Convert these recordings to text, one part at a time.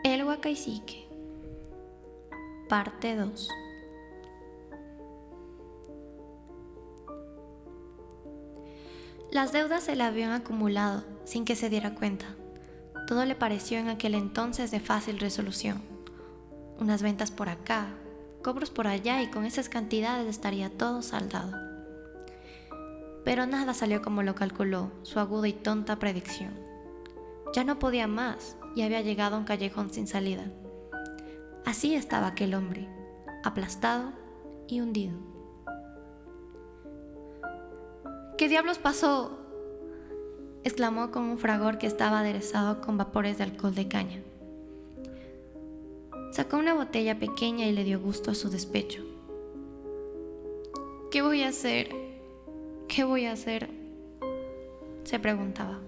El Huacaicique, parte 2. Las deudas se le habían acumulado sin que se diera cuenta. Todo le pareció en aquel entonces de fácil resolución. Unas ventas por acá, cobros por allá y con esas cantidades estaría todo saldado. Pero nada salió como lo calculó su aguda y tonta predicción. Ya no podía más y había llegado a un callejón sin salida. Así estaba aquel hombre, aplastado y hundido. ¿Qué diablos pasó?, exclamó con un fragor que estaba aderezado con vapores de alcohol de caña. Sacó una botella pequeña y le dio gusto a su despecho. ¿Qué voy a hacer? ¿Qué voy a hacer?, se preguntaba.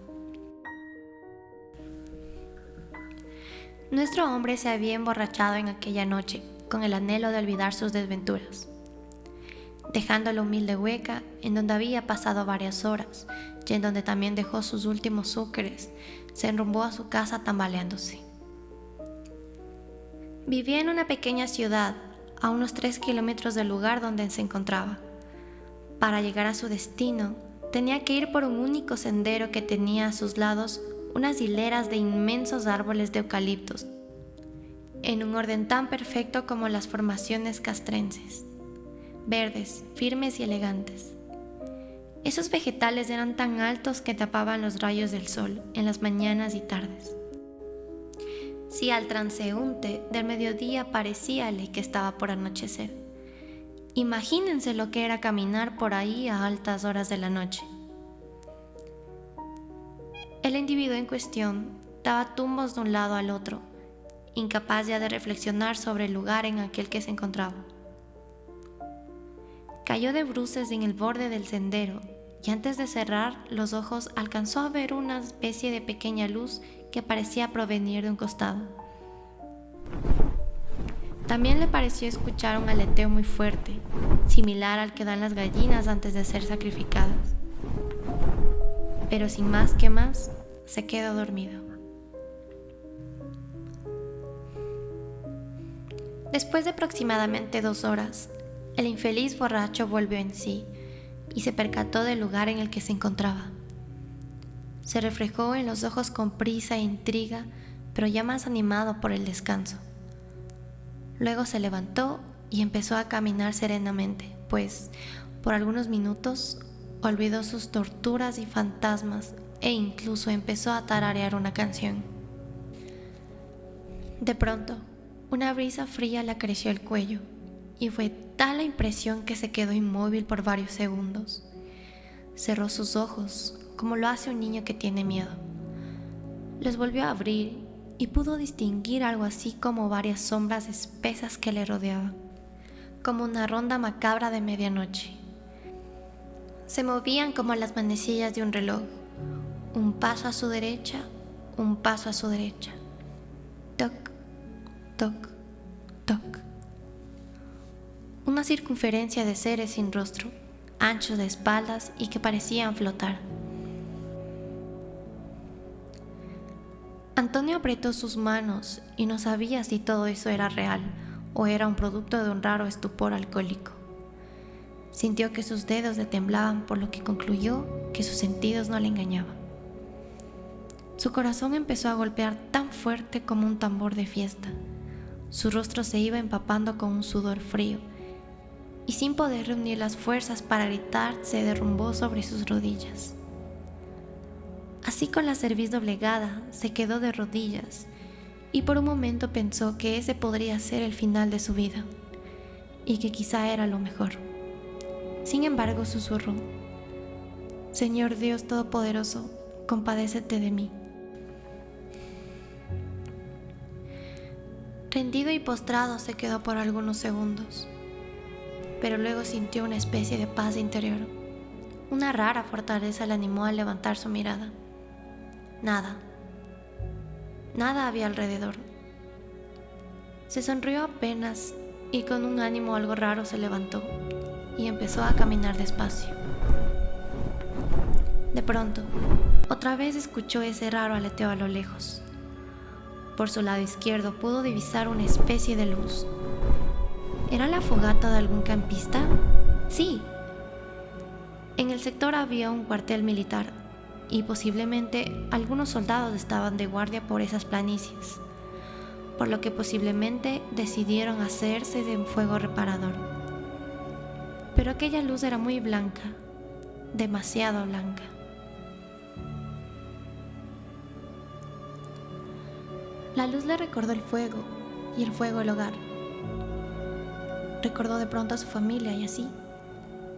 Nuestro hombre se había emborrachado en aquella noche con el anhelo de olvidar sus desventuras. Dejando la humilde hueca en donde había pasado varias horas y en donde también dejó sus últimos sucres, se enrumbó a su casa tambaleándose. Vivía en una pequeña ciudad a unos 3 kilómetros del lugar donde se encontraba. Para llegar a su destino, tenía que ir por un único sendero que tenía a sus lados unas hileras de inmensos árboles de eucaliptos, en un orden tan perfecto como las formaciones castrenses, verdes, firmes y elegantes. Esos vegetales eran tan altos que tapaban los rayos del sol en las mañanas y tardes. Si al transeúnte del mediodía parecíale que estaba por anochecer, imagínense lo que era caminar por ahí a altas horas de la noche. El individuo en cuestión daba tumbos de un lado al otro, incapaz ya de reflexionar sobre el lugar en aquel que se encontraba. Cayó de bruces en el borde del sendero y antes de cerrar los ojos alcanzó a ver una especie de pequeña luz que parecía provenir de un costado. También le pareció escuchar un aleteo muy fuerte, similar al que dan las gallinas antes de ser sacrificadas. Pero sin más que más, se quedó dormido. Después de aproximadamente 2 horas, el infeliz borracho volvió en sí y se percató del lugar en el que se encontraba. Se reflejó en los ojos con prisa e intriga, pero ya más animado por el descanso. Luego se levantó y empezó a caminar serenamente, pues, por algunos minutos, olvidó sus torturas y fantasmas e incluso empezó a tararear una canción. De pronto, una brisa fría le acarició el cuello y fue tal la impresión que se quedó inmóvil por varios segundos. Cerró sus ojos, como lo hace un niño que tiene miedo. Los volvió a abrir y pudo distinguir algo así como varias sombras espesas que le rodeaban, como una ronda macabra de medianoche. Se movían como las manecillas de un reloj, un paso a su derecha, un paso a su derecha. Toc, toc, toc. Una circunferencia de seres sin rostro, anchos de espaldas y que parecían flotar. Antonio apretó sus manos y no sabía si todo eso era real o era un producto de un raro estupor alcohólico. Sintió que sus dedos le temblaban, por lo que concluyó que sus sentidos no le engañaban. Su corazón empezó a golpear tan fuerte como un tambor de fiesta. Su rostro se iba empapando con un sudor frío y sin poder reunir las fuerzas para gritar se derrumbó sobre sus rodillas. Así con la cerviz doblegada se quedó de rodillas y por un momento pensó que ese podría ser el final de su vida y que quizá era lo mejor. Sin embargo, susurró: Señor Dios Todopoderoso, compadécete de mí. Rendido y postrado se quedó por algunos segundos, pero luego sintió una especie de paz interior. Una rara fortaleza le animó a levantar su mirada. Nada había alrededor. Se sonrió apenas y con un ánimo algo raro se levantó y empezó a caminar despacio. De pronto, otra vez escuchó ese raro aleteo a lo lejos. Por su lado izquierdo pudo divisar una especie de luz. ¿Era la fogata de algún campista? Sí. En el sector había un cuartel militar y posiblemente algunos soldados estaban de guardia por esas planicies, por lo que posiblemente decidieron hacerse de un fuego reparador. Pero aquella luz era muy blanca, demasiado blanca. La luz le recordó el fuego y el fuego el hogar. Recordó de pronto a su familia y así,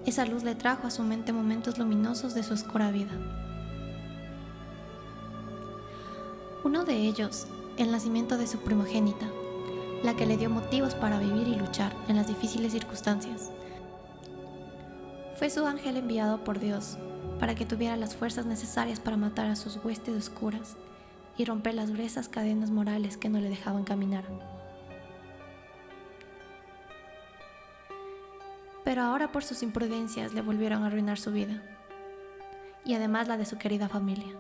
esa luz le trajo a su mente momentos luminosos de su oscura vida. Uno de ellos, el nacimiento de su primogénita, la que le dio motivos para vivir y luchar en las difíciles circunstancias. Fue su ángel enviado por Dios para que tuviera las fuerzas necesarias para matar a sus huestes oscuras y romper las gruesas cadenas morales que no le dejaban caminar. Pero ahora por sus imprudencias le volvieron a arruinar su vida y además la de su querida familia.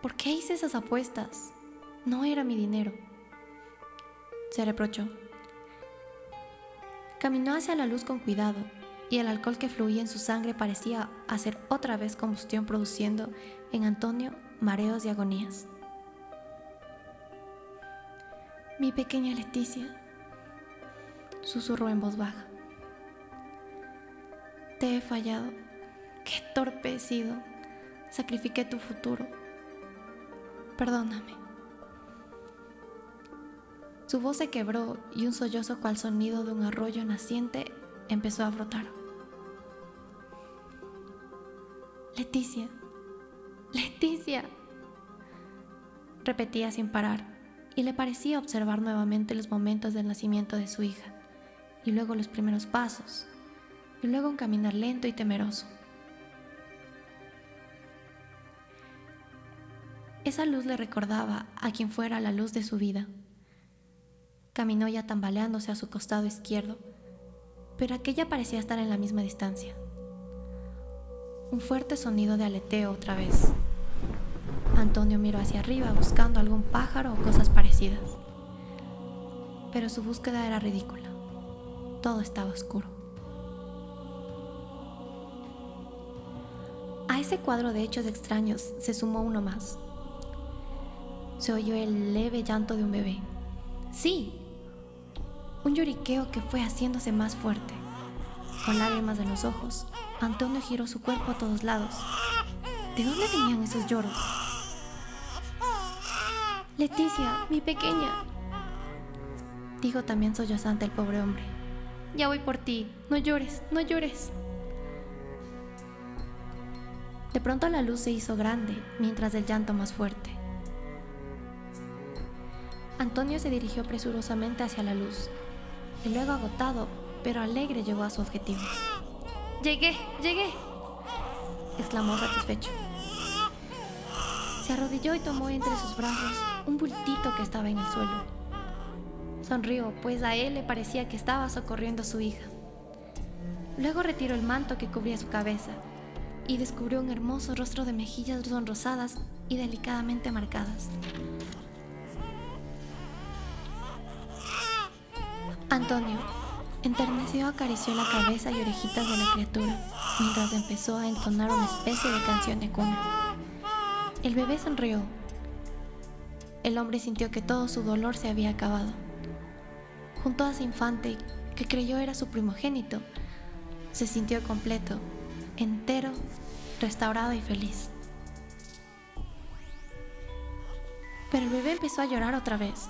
¿Por qué hice esas apuestas? No era mi dinero, se reprochó. Caminó hacia la luz con cuidado y el alcohol que fluía en su sangre parecía hacer otra vez combustión, produciendo en Antonio mareos y agonías. Mi pequeña Leticia, susurró en voz baja. Te he fallado. Qué torpe he sido. Sacrifiqué tu futuro. Perdóname. Su voz se quebró y un sollozo cual sonido de un arroyo naciente empezó a brotar. Leticia, Leticia, repetía sin parar, y le parecía observar nuevamente los momentos del nacimiento de su hija, y luego los primeros pasos, y luego un caminar lento y temeroso. Esa luz le recordaba a quien fuera la luz de su vida. Caminó ya tambaleándose a su costado izquierdo, pero aquella parecía estar en la misma distancia. Un fuerte sonido de aleteo otra vez. Antonio miró hacia arriba buscando algún pájaro o cosas parecidas. Pero su búsqueda era ridícula. Todo estaba oscuro. A ese cuadro de hechos extraños se sumó uno más. Se oyó el leve llanto de un bebé. ¡Sí! Un lloriqueo que fue haciéndose más fuerte. Con lágrimas en los ojos, Antonio giró su cuerpo a todos lados. ¿De dónde venían esos lloros? Leticia, mi pequeña, dijo también sollozante el pobre hombre. Ya voy por ti, no llores, no llores. De pronto la luz se hizo grande, mientras el llanto más fuerte. Antonio se dirigió presurosamente hacia la luz, y luego agotado, pero alegre llegó a su objetivo. ¡Llegué! Exclamó satisfecho. Se arrodilló y tomó entre sus brazos un bultito que estaba en el suelo. Sonrió, pues a él le parecía que estaba socorriendo a su hija. Luego retiró el manto que cubría su cabeza y descubrió un hermoso rostro de mejillas sonrosadas y delicadamente marcadas. Antonio, enterneció, acarició la cabeza y orejitas de la criatura mientras empezó a entonar una especie de canción de cuna. El bebé sonrió. El hombre sintió que todo su dolor se había acabado. Junto a ese infante, que creyó era su primogénito, se sintió completo, entero, restaurado y feliz. Pero el bebé empezó a llorar otra vez.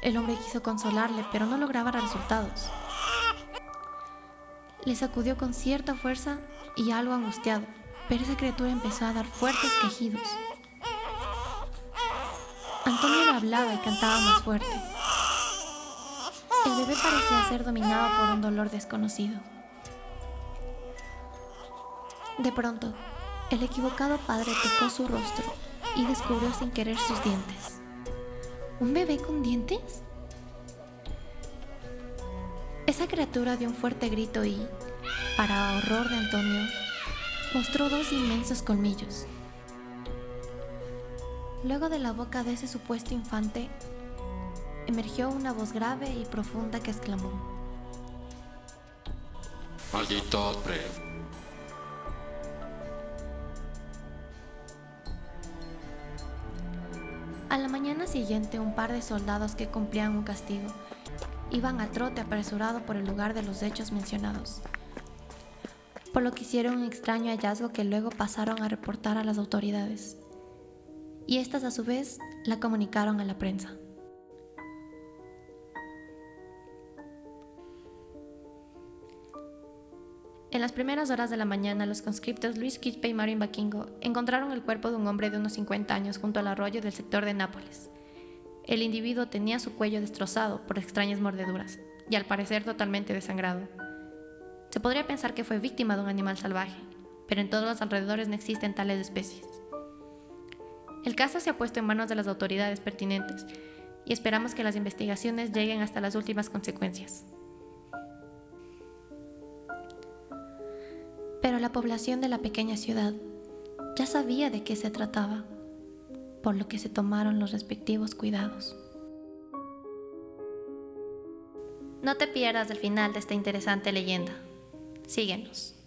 El hombre quiso consolarle, pero no lograba resultados. Le sacudió con cierta fuerza y algo angustiado, pero esa criatura empezó a dar fuertes quejidos. Antonio le hablaba y cantaba más fuerte. El bebé parecía ser dominado por un dolor desconocido. De pronto, el equivocado padre tocó su rostro y descubrió sin querer sus dientes. ¿Un bebé con dientes? Esa criatura dio un fuerte grito y, para horror de Antonio, mostró dos inmensos colmillos. Luego de la boca de ese supuesto infante, emergió una voz grave y profunda que exclamó: Maldito hombre. A la mañana siguiente, un par de soldados que cumplían un castigo iban a trote apresurado por el lugar de los hechos mencionados, por lo que hicieron un extraño hallazgo que luego pasaron a reportar a las autoridades, y estas a su vez la comunicaron a la prensa. En las primeras horas de la mañana, los conscriptos Luis Quispe y Mario Baquingo encontraron el cuerpo de un hombre de unos 50 años junto al arroyo del sector de Nápoles. El individuo tenía su cuello destrozado por extrañas mordeduras y al parecer totalmente desangrado. Se podría pensar que fue víctima de un animal salvaje, pero en todos los alrededores no existen tales especies. El caso se ha puesto en manos de las autoridades pertinentes y esperamos que las investigaciones lleguen hasta las últimas consecuencias. Pero la población de la pequeña ciudad ya sabía de qué se trataba, por lo que se tomaron los respectivos cuidados. No te pierdas el final de esta interesante leyenda. Síguenos.